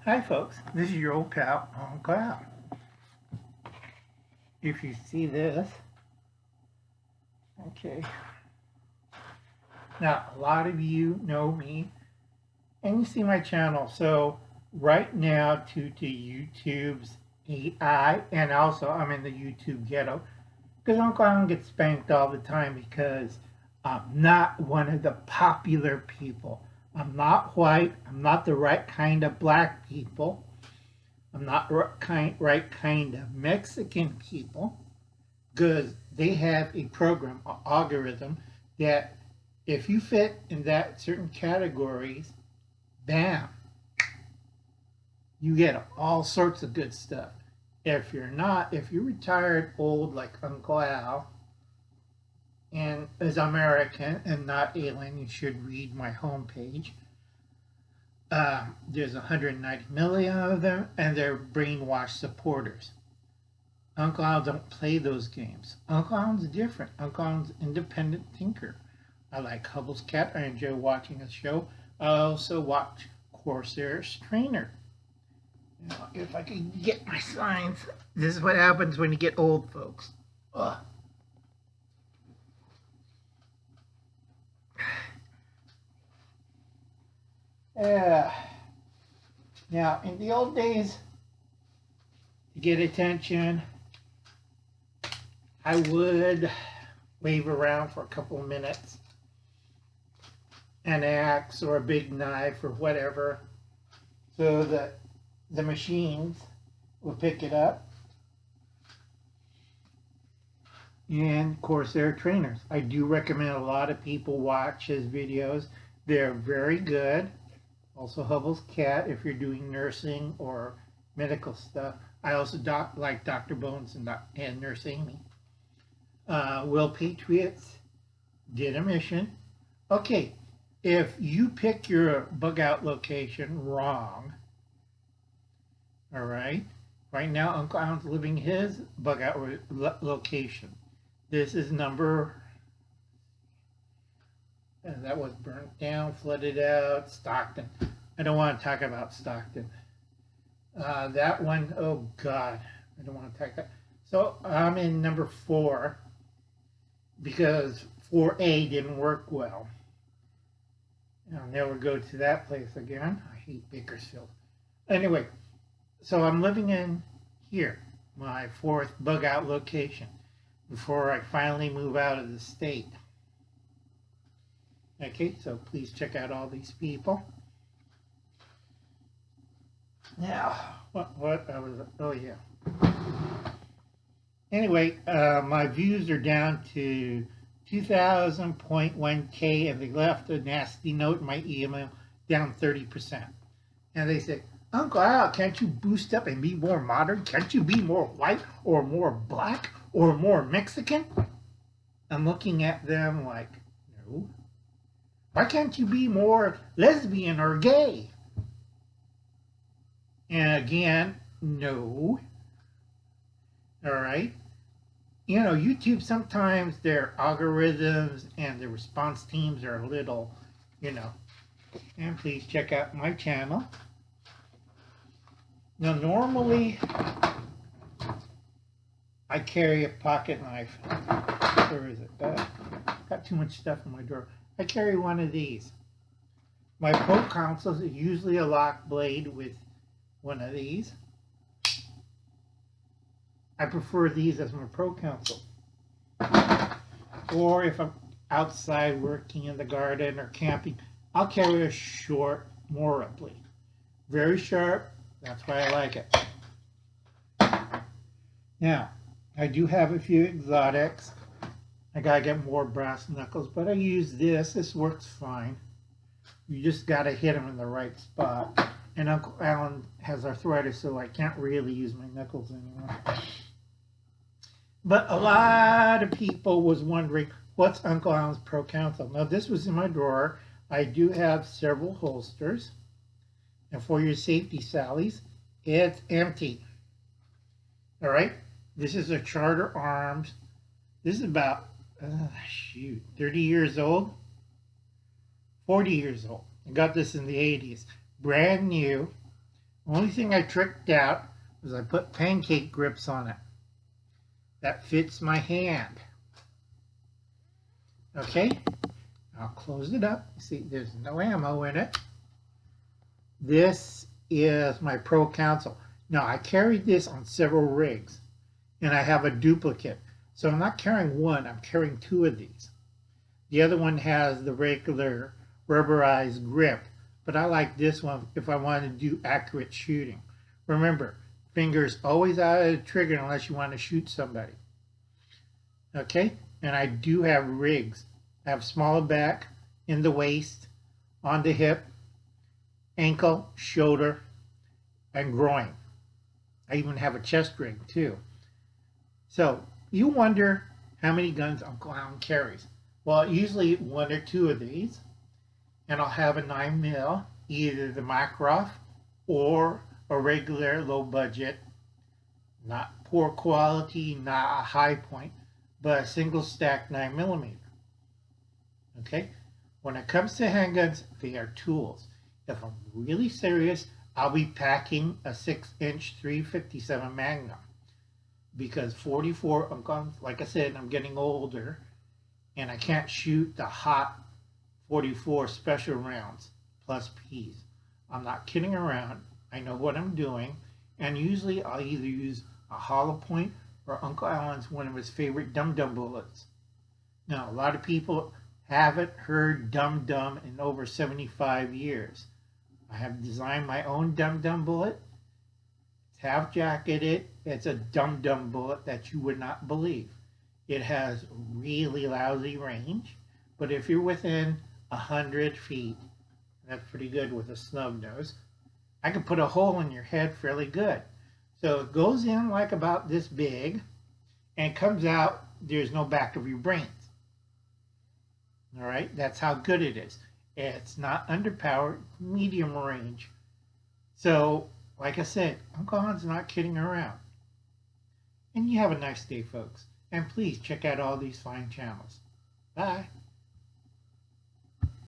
Hi folks, this is your old pal, Uncle Al. If you see this, okay. Now, a lot of you know me and you see my channel. So right now, due to YouTube's AI, and also I'm in the YouTube ghetto, because Uncle Al gets spanked all the time because I'm not one of the popular people. I'm not white. I'm not the right kind of black people. I'm not right kind of Mexican people, because they have a program, an algorithm, that if you fit in that certain categories, bam, you get all sorts of good stuff. If you're not, if you're retired old like Uncle Al and is American and not alien, you should read my homepage. There's 190 million of them, and they're brainwashed supporters. Uncle Al don't play those games. Uncle Al's different. Uncle Al's an independent thinker. I like Hubble's Cat. I enjoy watching his show. I also watch Corsair's Trainer. Now, if I can get my signs, this is what happens when you get old, folks. Ugh. Now, in the old days, to get attention, I would wave around for a couple of minutes, an axe or a big knife or whatever, so that the machines will pick it up. And of course, they're trainers. I do recommend a lot of people watch his videos. They're very good. Also, Hubble's Cat if you're doing nursing or medical stuff. I also like Dr. Bones and Nurse Amy. Will Patriots did a mission. Okay, if you pick your bug out location wrong, all right, right now Uncle Al's living his bug out location. This is number, and that was burnt down, flooded out, Stockton. I don't want to talk about Stockton. That one, oh God, I don't want to talk that. So I'm in number 4 because 4A didn't work well. I'll never go to that place again. I hate Bakersfield. Anyway, so I'm living in here, my 4th bug out location, before I finally move out of the state. Okay, so please check out all these people. Now, what I was, oh yeah. Anyway, my views are down to 2,000.1K, and they left a nasty note in my email, down 30%. And they said, Uncle Al, can't you boost up and be more modern? Can't you be more white or more black or more Mexican? I'm looking at them like, no. Why can't you be more lesbian or gay? And again, no. All right. You know, YouTube, sometimes their algorithms and the response teams are a little, you know. And please check out my channel. Now, normally, I carry a pocket knife. Where is it? Got too much stuff in my drawer. I carry one of these. My pro counsels is usually a lock blade with one of these. I prefer these as my pro counsel. Or if I'm outside working in the garden or camping, I'll carry a short Mora blade. Very sharp. That's why I like it. Now, I do have a few exotics. I gotta get more brass knuckles, but I use this. This works fine. You just gotta hit them in the right spot. And Uncle Alan has arthritis, so I can't really use my knuckles anymore. But a lot of people was wondering, what's Uncle Alan's pro counsel? Now, this was in my drawer. I do have several holsters. And for your safety sallies, it's empty. All right? This is a Charter Arms. This is about, 30 years old. 40 years old. I got this in the 80s. Brand new. Only thing I tricked out was I put pancake grips on it. That fits my hand. Okay, I'll close it up. See, there's no ammo in it. This is my Pro Console. Now, I carried this on several rigs, and I have a duplicate. So I'm not carrying one, I'm carrying two of these. The other one has the regular rubberized grip, but I like this one if I want to do accurate shooting. Remember, fingers always out of the trigger unless you want to shoot somebody. Okay, and I do have rigs. I have smaller back, in the waist, on the hip, ankle, shoulder, and groin. I even have a chest rig too. So you wonder how many guns Uncle Alan carries. Well, usually one or two of these, and I'll have a 9mm, either the Makarov or a regular low budget, not poor quality, not a high point, but a single stack 9mm. Okay? When it comes to handguns, they are tools. If I'm really serious, I'll be packing a 6-inch 357 Magnum because 44, like I said, I'm getting older and I can't shoot the hot 44 special rounds plus Ps. I'm not kidding around. I know what I'm doing, and usually I'll either use a hollow point or Uncle Alan's one of his favorite dum-dum bullets. Now, a lot of people haven't heard dum-dum in over 75 years. I have designed my own dum-dum bullet. It's half-jacketed. It's a dum-dum bullet that you would not believe. It has really lousy range, but if you're within 100 feet, that's pretty good with a snub nose, I can put a hole in your head fairly good. So it goes in like about this big and comes out, there's no back of your brains. All right, that's how good it is. It's not underpowered, medium range. So, like I said, Uncle Han's not kidding around. And you have a nice day, folks. And please check out all these fine channels. Bye.